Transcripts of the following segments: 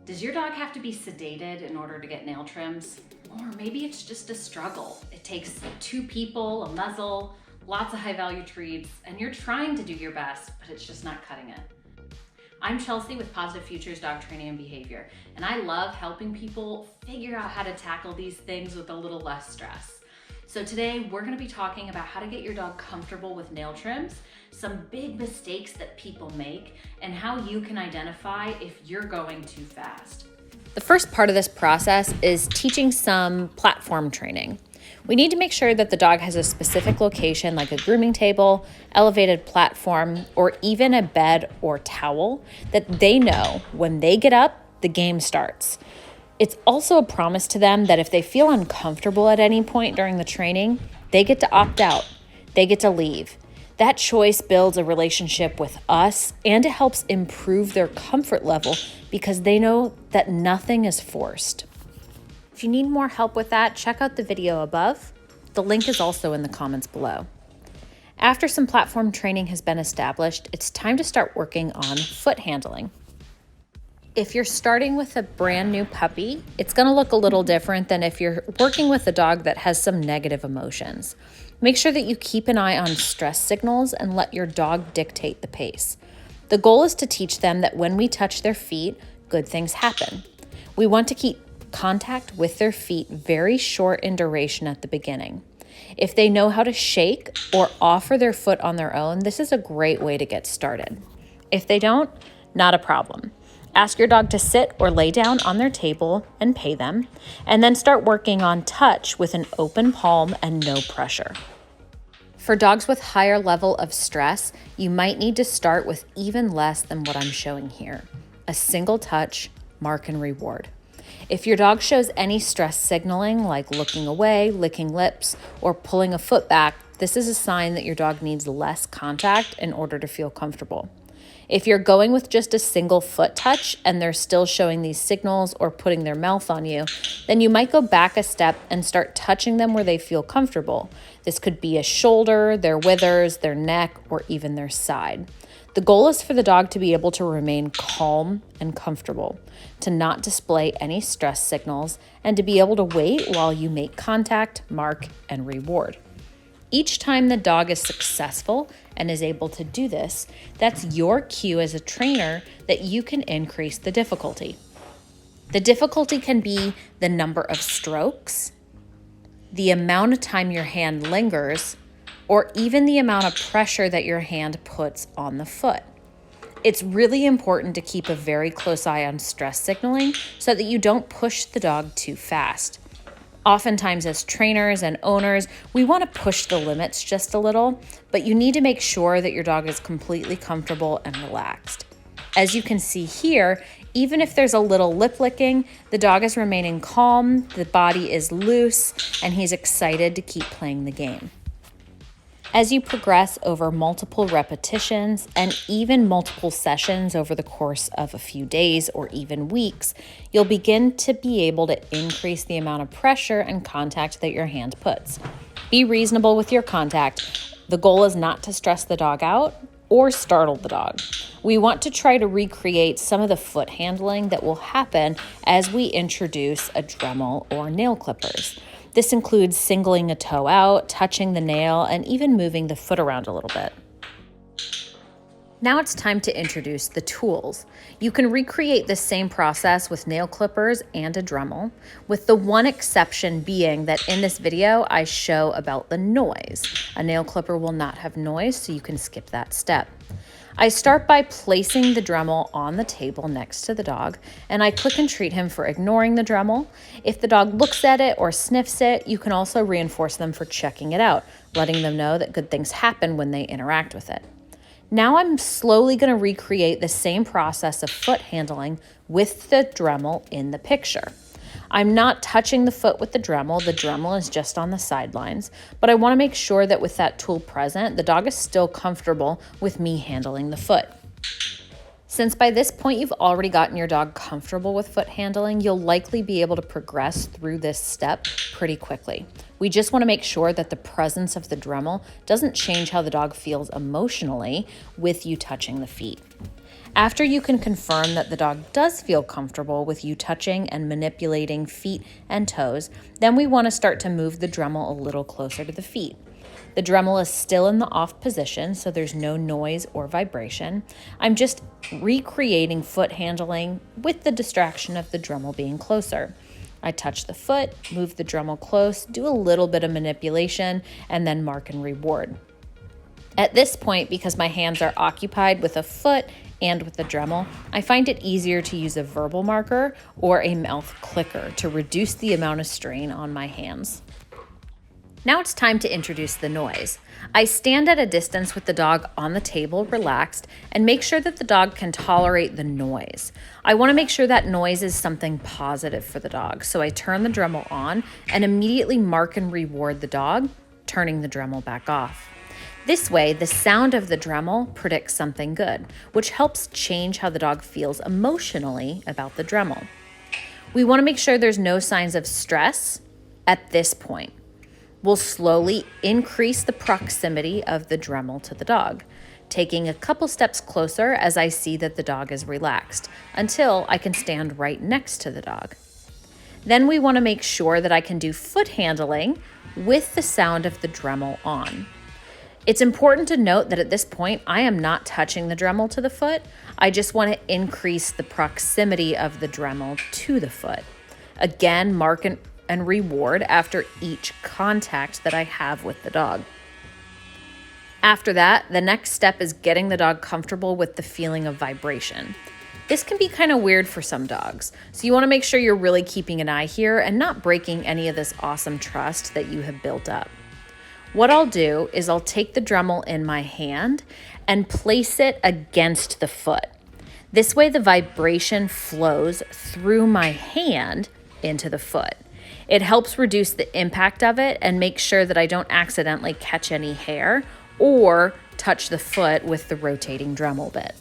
Does your dog have to be sedated in order to get nail trims? Or maybe it's just a struggle. It takes 2 people, a muzzle, lots of high-value treats, and you're trying to do your best, but it's just not cutting it. I'm Chelsea with Positive Futures Dog Training and Behavior, and I love helping people figure out how to tackle these things with a little less stress. So today we're gonna be talking about how to get your dog comfortable with nail trims, some big mistakes that people make, and how you can identify if you're going too fast. The first part of this process is teaching some platform training. We need to make sure that the dog has a specific location like a grooming table, elevated platform, or even a bed or towel that they know when they get up, the game starts. It's also a promise to them that if they feel uncomfortable at any point during the training, they get to opt out. They get to leave. That choice builds a relationship with us, and it helps improve their comfort level because they know that nothing is forced. If you need more help with that, check out the video above. The link is also in the comments below. After some platform training has been established, it's time to start working on foot handling. If you're starting with a brand new puppy, it's going to look a little different than if you're working with a dog that has some negative emotions. Make sure that you keep an eye on stress signals and let your dog dictate the pace. The goal is to teach them that when we touch their feet, good things happen. We want to keep contact with their feet very short in duration at the beginning. If they know how to shake or offer their foot on their own, this is a great way to get started. If they don't, not a problem. Ask your dog to sit or lay down on their table and pay them, and then start working on touch with an open palm and no pressure. For dogs with higher level of stress, you might need to start with even less than what I'm showing here. A single touch, mark and reward. If your dog shows any stress signaling like looking away, licking lips, or pulling a foot back, this is a sign that your dog needs less contact in order to feel comfortable. If you're going with just a single foot touch and they're still showing these signals or putting their mouth on you, then you might go back a step and start touching them where they feel comfortable. This could be a shoulder, their withers, their neck, or even their side. The goal is for the dog to be able to remain calm and comfortable, to not display any stress signals, and to be able to wait while you make contact, mark, and reward. Each time the dog is successful and is able to do this, that's your cue as a trainer that you can increase the difficulty. The difficulty can be the number of strokes, the amount of time your hand lingers, or even the amount of pressure that your hand puts on the foot. It's really important to keep a very close eye on stress signaling so that you don't push the dog too fast. Oftentimes as trainers and owners, we want to push the limits just a little, but you need to make sure that your dog is completely comfortable and relaxed. As you can see here, even if there's a little lip licking, the dog is remaining calm, the body is loose, and he's excited to keep playing the game. As you progress over multiple repetitions and even multiple sessions over the course of a few days or even weeks, you'll begin to be able to increase the amount of pressure and contact that your hand puts. Be reasonable with your contact. The goal is not to stress the dog out or startle the dog. We want to try to recreate some of the foot handling that will happen as we introduce a Dremel or nail clippers. This includes singling a toe out, touching the nail, and even moving the foot around a little bit. Now it's time to introduce the tools. You can recreate the same process with nail clippers and a Dremel, with the one exception being that in this video I show about the noise. A nail clipper will not have noise, so you can skip that step. I start by placing the Dremel on the table next to the dog, and I click and treat him for ignoring the Dremel. If the dog looks at it or sniffs it, you can also reinforce them for checking it out, letting them know that good things happen when they interact with it. Now I'm slowly going to recreate the same process of foot handling with the Dremel in the picture. I'm not touching the foot with the Dremel is just on the sidelines, but I want to make sure that with that tool present, the dog is still comfortable with me handling the foot. Since by this point you've already gotten your dog comfortable with foot handling, you'll likely be able to progress through this step pretty quickly. We just want to make sure that the presence of the Dremel doesn't change how the dog feels emotionally with you touching the feet. After you can confirm that the dog does feel comfortable with you touching and manipulating feet and toes, then we want to start to move the Dremel a little closer to the feet. The Dremel is still in the off position, so there's no noise or vibration. I'm just recreating foot handling with the distraction of the Dremel being closer. I touch the foot, move the Dremel close, do a little bit of manipulation, and then mark and reward. At this point, because my hands are occupied with a foot and with the Dremel, I find it easier to use a verbal marker or a mouth clicker to reduce the amount of strain on my hands. Now it's time to introduce the noise. I stand at a distance with the dog on the table, relaxed, and make sure that the dog can tolerate the noise. I want to make sure that noise is something positive for the dog, so I turn the Dremel on and immediately mark and reward the dog, turning the Dremel back off. This way, the sound of the Dremel predicts something good, which helps change how the dog feels emotionally about the Dremel. We want to make sure there's no signs of stress at this point. We'll slowly increase the proximity of the Dremel to the dog, taking a couple steps closer as I see that the dog is relaxed, until I can stand right next to the dog. Then we want to make sure that I can do foot handling with the sound of the Dremel on. It's important to note that at this point, I am not touching the Dremel to the foot. I just want to increase the proximity of the Dremel to the foot. Again, mark and reward after each contact that I have with the dog. After that, the next step is getting the dog comfortable with the feeling of vibration. This can be kind of weird for some dogs, so you want to make sure you're really keeping an eye here and not breaking any of this awesome trust that you have built up. What I'll do is I'll take the Dremel in my hand and place it against the foot. This way the vibration flows through my hand into the foot. It helps reduce the impact of it and make sure that I don't accidentally catch any hair or touch the foot with the rotating Dremel bit.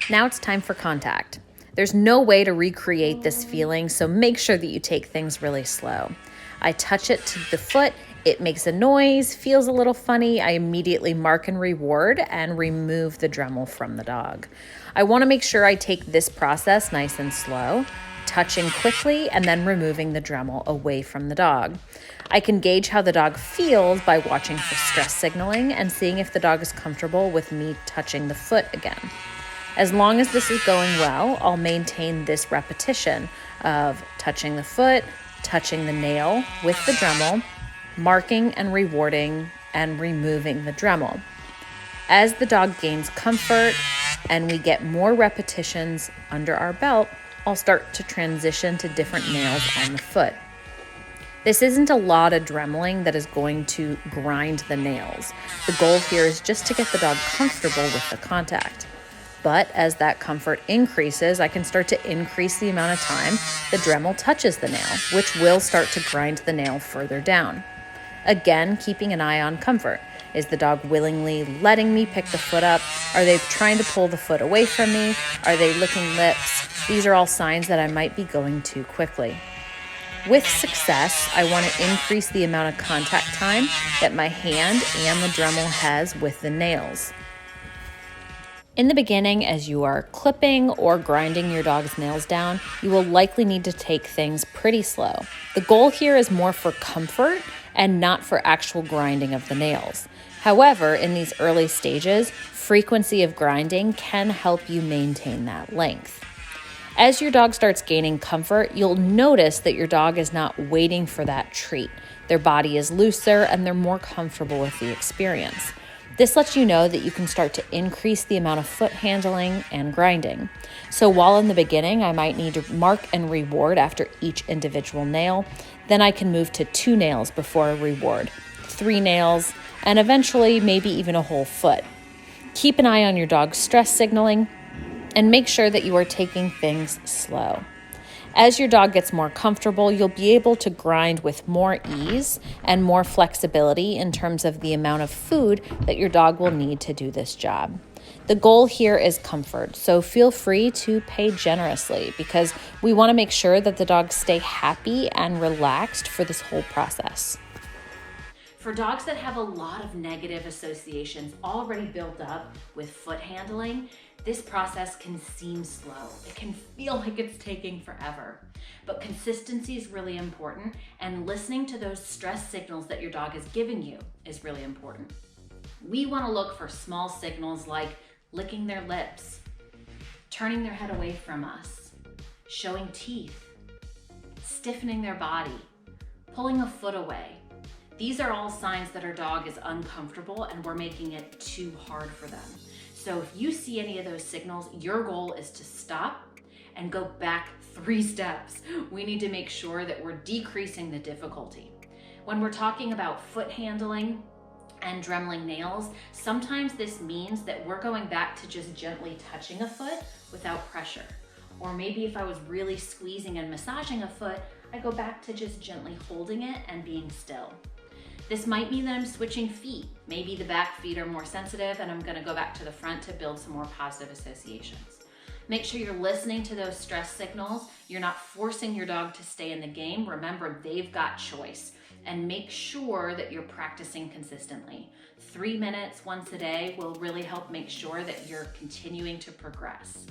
Now it's time for contact. There's no way to recreate this feeling, so make sure that you take things really slow. I touch it to the foot, it makes a noise, feels a little funny. I immediately mark and reward and remove the Dremel from the dog. I want to make sure I take this process nice and slow, touching quickly and then removing the Dremel away from the dog. I can gauge how the dog feels by watching for stress signaling and seeing if the dog is comfortable with me touching the foot again. As long as this is going well, I'll maintain this repetition of touching the foot, touching the nail with the Dremel, marking and rewarding and removing the Dremel. As the dog gains comfort and we get more repetitions under our belt, I'll start to transition to different nails on the foot. This isn't a lot of dremeling that is going to grind the nails. The goal here is just to get the dog comfortable with the contact. But as that comfort increases, I can start to increase the amount of time the Dremel touches the nail, which will start to grind the nail further down. Again, keeping an eye on comfort. Is the dog willingly letting me pick the foot up? Are they trying to pull the foot away from me? Are they licking lips? These are all signs that I might be going too quickly. With success, I want to increase the amount of contact time that my hand and the Dremel has with the nails. In the beginning, as you are clipping or grinding your dog's nails down, you will likely need to take things pretty slow. The goal here is more for comfort and not for actual grinding of the nails. However, in these early stages, frequency of grinding can help you maintain that length. As your dog starts gaining comfort, you'll notice that your dog is not waiting for that treat. Their body is looser and they're more comfortable with the experience. This lets you know that you can start to increase the amount of foot handling and grinding. So while in the beginning, I might need to mark and reward after each individual nail, then I can move to 2 nails before a reward, 3 nails, and eventually maybe even a whole foot. Keep an eye on your dog's stress signaling and make sure that you are taking things slow. As your dog gets more comfortable, you'll be able to grind with more ease and more flexibility in terms of the amount of food that your dog will need to do this job. The goal here is comfort, so feel free to pay generously because we want to make sure that the dogs stay happy and relaxed for this whole process. For dogs that have a lot of negative associations already built up with foot handling, this process can seem slow. It can feel like it's taking forever. But consistency is really important, and listening to those stress signals that your dog is giving you is really important. We want to look for small signals like licking their lips, turning their head away from us, showing teeth, stiffening their body, pulling a foot away. These are all signs that our dog is uncomfortable and we're making it too hard for them. So if you see any of those signals, your goal is to stop and go back 3 steps. We need to make sure that we're decreasing the difficulty. When we're talking about foot handling and dremeling nails, sometimes this means that we're going back to just gently touching a foot without pressure. Or maybe if I was really squeezing and massaging a foot, I go back to just gently holding it and being still. This might mean that I'm switching feet. Maybe the back feet are more sensitive and I'm gonna go back to the front to build some more positive associations. Make sure you're listening to those stress signals. You're not forcing your dog to stay in the game. Remember, they've got choice. And make sure that you're practicing consistently. 3 minutes once a day will really help make sure that you're continuing to progress.